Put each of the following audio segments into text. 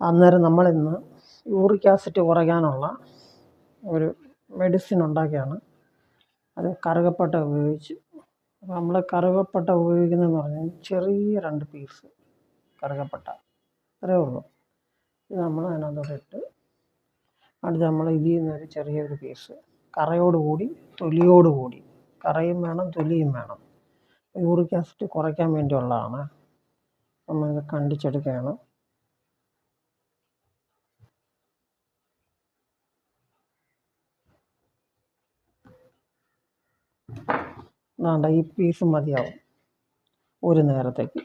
അന്നേരം നമ്മളിന്ന് uric acid കുറയ്ക്കാനുള്ള ഒരു മെഡിസിൻ ഉണ്ടാക്കിയാണ്. അത് കറുകപ്പട്ട ഉപയോഗിച്ച്. അപ്പോൾ നമ്മൾ കറുകപ്പട്ട ഉപയോഗിക്കുന്നതെന്ന് പറഞ്ഞാൽ ചെറിയ 2 പീസ് കറുകപ്പട്ട, അത്രയേ ഉള്ളൂ. ഇത് നമ്മൾ അതിനകത്തോട്ട് ഇട്ട് അടുത്ത് നമ്മൾ ഇതിൽ നിന്നൊരു ചെറിയൊരു പീസ് കറയോടുകൂടി തൊലിയോടുകൂടി, കറയും വേണം തൊലിയും വേണം, യൂറിക് ആസിഡ് കുറയ്ക്കാൻ വേണ്ടിയുള്ളതാണ്. നമ്മളിത് കണ്ടിച്ചെടുക്കുകയാണ്. വേണ്ട, ഈ പീസ് മതിയാവും ഒരു നേരത്തേക്ക്.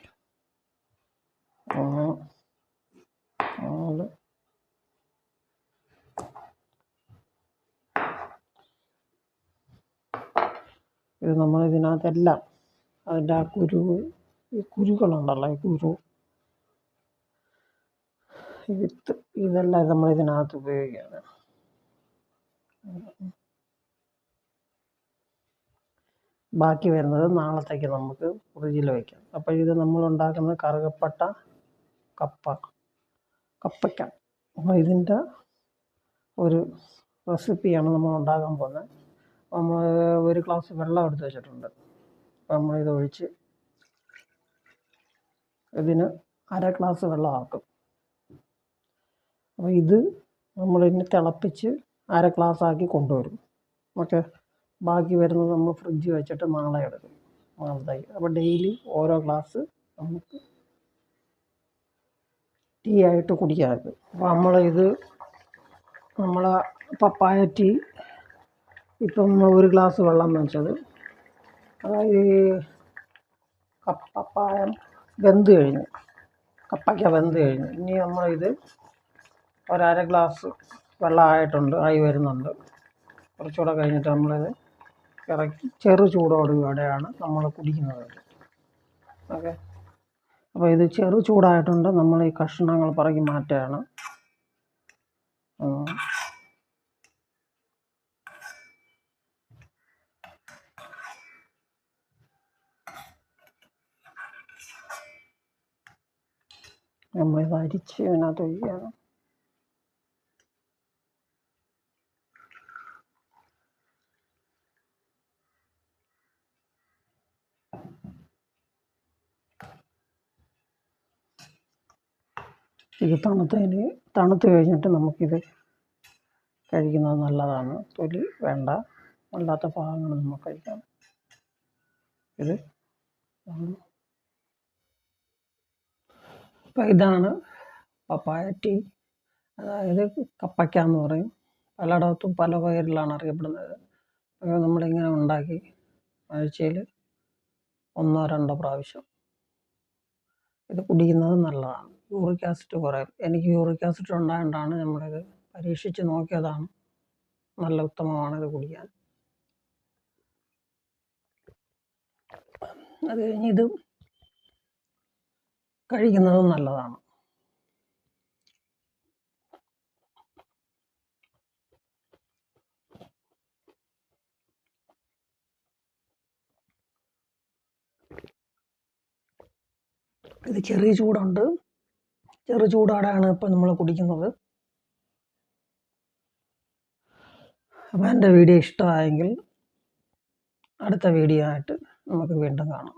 ഇത് നമ്മൾ ഇതിനകത്തെല്ലാം അതിൻ്റെ ആ ഈ കുരുകളുണ്ടല്ലോ, ഈ കുരു, വിത്ത്, ഇതെല്ലാം നമ്മൾ ഇതിനകത്ത് ഉപയോഗിക്കുകയാണ്. ബാക്കി വരുന്നത് നാളത്തേക്ക് നമുക്ക് ഫ്രിഡ്ജിൽ വയ്ക്കാം. അപ്പോൾ ഇത് നമ്മൾ ഉണ്ടാക്കുന്നത് കറുകപ്പട്ട കപ്പയ്ക്ക. അപ്പോൾ ഇതിൻ്റെ ഒരു റെസിപ്പിയാണ് നമ്മൾ ഉണ്ടാക്കാൻ പോകുന്നത്. നമ്മൾ ഒരു ഗ്ലാസ് വെള്ളം എടുത്ത് വെച്ചിട്ടുണ്ട്. അപ്പോൾ നമ്മളിത് ഒഴിച്ച് ഇതിന് 1/2 ഗ്ലാസ് വെള്ളമാക്കും. അപ്പോൾ ഇത് നമ്മളിനി തിളപ്പിച്ച് 1/2 ഗ്ലാസ് ആക്കി കൊണ്ടുവരും. ഓക്കെ, ബാക്കി വരുന്നത് നമ്മൾ ഫ്രിഡ്ജിൽ വെച്ചിട്ട് നാളെ എടുക്കും, നാളത്തേക്ക്. അപ്പോൾ ഡെയിലി ഓരോ ഗ്ലാസ് നമുക്ക് ടീ ആയിട്ട് കുടിക്കാറുണ്ട്. അപ്പോൾ നമ്മളെ പപ്പായ ടീ ഇപ്പം നമ്മൾ 1 ഗ്ലാസ് വെള്ളം വെച്ചത്, അതായത് പപ്പായ വെന്ത് കഴിഞ്ഞു, കപ്പയ്ക്ക വെന്ത് കഴിഞ്ഞു. ഇനി നമ്മളിത് 1/2 ഗ്ലാസ് വെള്ളമായിട്ടുണ്ട്, ആയി വരുന്നുണ്ട്. കുറച്ചുകൂടെ കഴിഞ്ഞിട്ട് നമ്മളിത് ഇറക്കി ചെറു ചൂടോടുകൂടെയാണ് നമ്മൾ കുടിക്കുന്നത്. ഓക്കെ, അപ്പോൾ ഇത് ചെറു ചൂടായിട്ടുണ്ട്. നമ്മൾ ഈ കഷ്ണങ്ങൾ പറക്കി മാറ്റുകയാണ്. നമ്മളിത് അരിച്ച് ഇതിനകത്ത് ഒഴിക്കുകയാണ്. ഇത് തണുത്ത് കഴിഞ്ഞിട്ട് നമുക്കിത് കഴിക്കുന്നത് നല്ലതാണ്. തൊലി വേണ്ട, അല്ലാത്ത ഭാഗങ്ങൾ നമുക്ക് കഴിക്കാം. ഇത് അപ്പോൾ ഇതാണ് പപ്പായ ടീ, അതായത് കപ്പയ്ക്ക എന്ന് പറയും. പലയിടത്തും പല പേരിലാണ് അറിയപ്പെടുന്നത്. നമ്മളിങ്ങനെ ഉണ്ടാക്കി ആഴ്ചയിൽ 1-2 പ്രാവശ്യം ഇത് കുടിക്കുന്നത് നല്ലതാണ്. യൂറിക് ആസിഡ് കുറയും. എനിക്ക് യൂറിക് ആസിഡ് ഉണ്ടായതുകൊണ്ടാണ് നമ്മളിത് പരീക്ഷിച്ച് നോക്കിയതാണ്. നല്ല ഉത്തമമാണ് ഇത് കുടിക്കാൻ. അത് കഴിഞ്ഞ് ഇത് കഴിക്കുന്നതും നല്ലതാണ്. ഇത് ചെറിയ ചൂടുണ്ട്, ചെറു ചൂടോടെയാണ് ഇപ്പം നമ്മൾ കുടിക്കുന്നത്. അപ്പോൾ എൻ്റെ വീഡിയോ ഇഷ്ടമായെങ്കിൽ അടുത്ത വീഡിയോ ആയിട്ട് നമുക്ക് വീണ്ടും കാണാം.